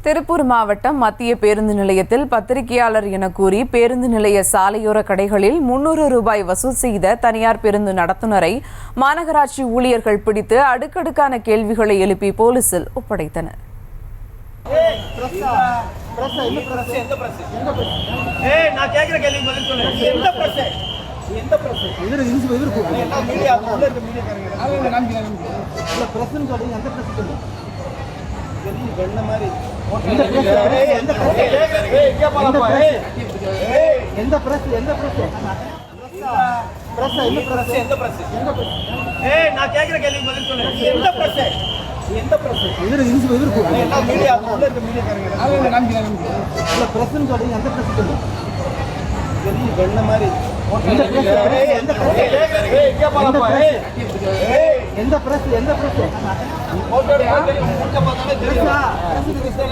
திருப்பூர் மாவட்டம் மத்திய பேருந்து நிலையத்தில் பத்திரிகையாளர் என கூறி பேருந்து நிலைய சாலையோர கடைகளில் 300 ரூபாய் வசூல் செய்த தனியார் பேருந்து நடத்துனரை மாநகராட்சி ஊழியர்கள் பிடித்து அடுக்கடுக்கான கேள்விகளை எழுப்பி போலீசில் ஒப்படைத்தனர்.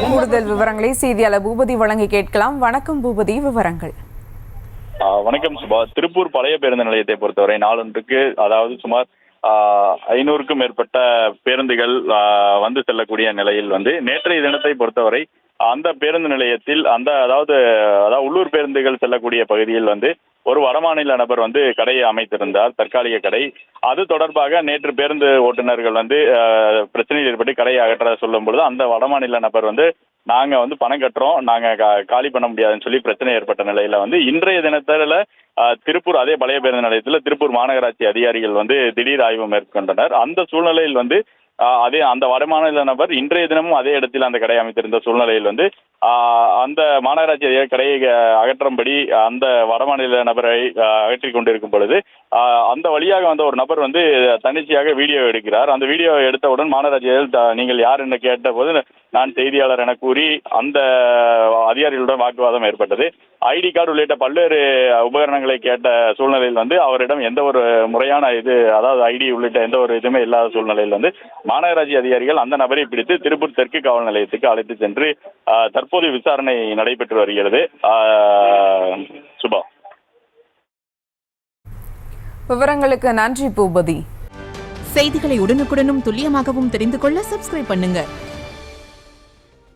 கூடுதல் விவரங்களை செய்தியாளர் பூபதி வழங்கி கேட்கலாம். வணக்கம் பூபதி, விவரங்கள். வணக்கம் சுபா. திருப்பூர் பழைய பேருந்து நிலையத்தை பொறுத்தவரை நாளொன்றுக்கு அதாவது சுமார் 500க்கும் மேற்பட்ட பேருந்துகள் வந்து செல்லக்கூடிய நிலையில் நேற்றைய தினத்தை பொறுத்தவரை அந்த பேருந்து நிலையத்தில் அதாவது உள்ளூர் பேருந்துகள் செல்லக்கூடிய பகுதியில் ஒரு வடமாநில நபர் கடையை அமைத்திருந்தார், தற்காலிக கடை. அது தொடர்பாக நேற்று பேருந்து ஓட்டுநர்கள் பிரச்சனையில் ஏற்பட்டு கடையை அகற்ற சொல்லும் பொழுது அந்த வடமாநில நபர் நாங்க பணம் கட்டுறோம், நாங்க காலி பண்ண முடியாதுன்னு சொல்லி பிரச்சனை ஏற்பட்ட நிலையில இன்றைய தினத்துல திருப்பூர் அதே பழைய பேருந்து நிலையத்தில் திருப்பூர் மாநகராட்சி அதிகாரிகள் திடீர் ஆய்வு மேற்கொண்டனர். அந்த சூழ்நிலையில் அதே அந்த வடமாநில நபர் இன்றைய தினமும் அதே இடத்தில் அந்த கடை அமைத்திருந்த சூழ்நிலையில் அந்த மாநகராட்சி அதிகாரி கடையை அகற்றும்படி அந்த வடமாநில நபரை அகற்றி கொண்டிருக்கும் பொழுது அந்த வழியாக வந்த ஒரு நபர் தன்னிச்சையாக வீடியோ எடுக்கிறார். அந்த வீடியோ எடுத்தவுடன் மாநகராட்சி நீங்கள் யார் என்று கேட்ட போது நான் செய்தியாளர் என கூறி அந்த அதிகாரிகளுடன் வாக்குவாதம் ஏற்பட்டது. ஐடி கார்டு உள்ளிட்ட பல்வேறு உபகரணங்களை கேட்ட சூழ்நிலையில் அவரிடம் எந்த ஒரு முறையான அதாவது ஐடி உள்ளிட்ட எந்த ஒரு இதுவுமே இல்லாத சூழ்நிலையில் மாநகராட்சி அதிகாரிகள் அந்த நபரை பிடித்து திருப்பூர் தெற்கு காவல் நிலையத்துக்கு அழைத்து சென்று தற்போது விசாரணை நடைபெற்று வருகிறது. சுபா. விவரங்களுக்கு நன்றி பூபதி. செய்திகளை உடனுக்குடனும் துல்லியமாகவும் தெரிந்து கொள்ள சப்ஸ்கிரைப் பண்ணுங்க.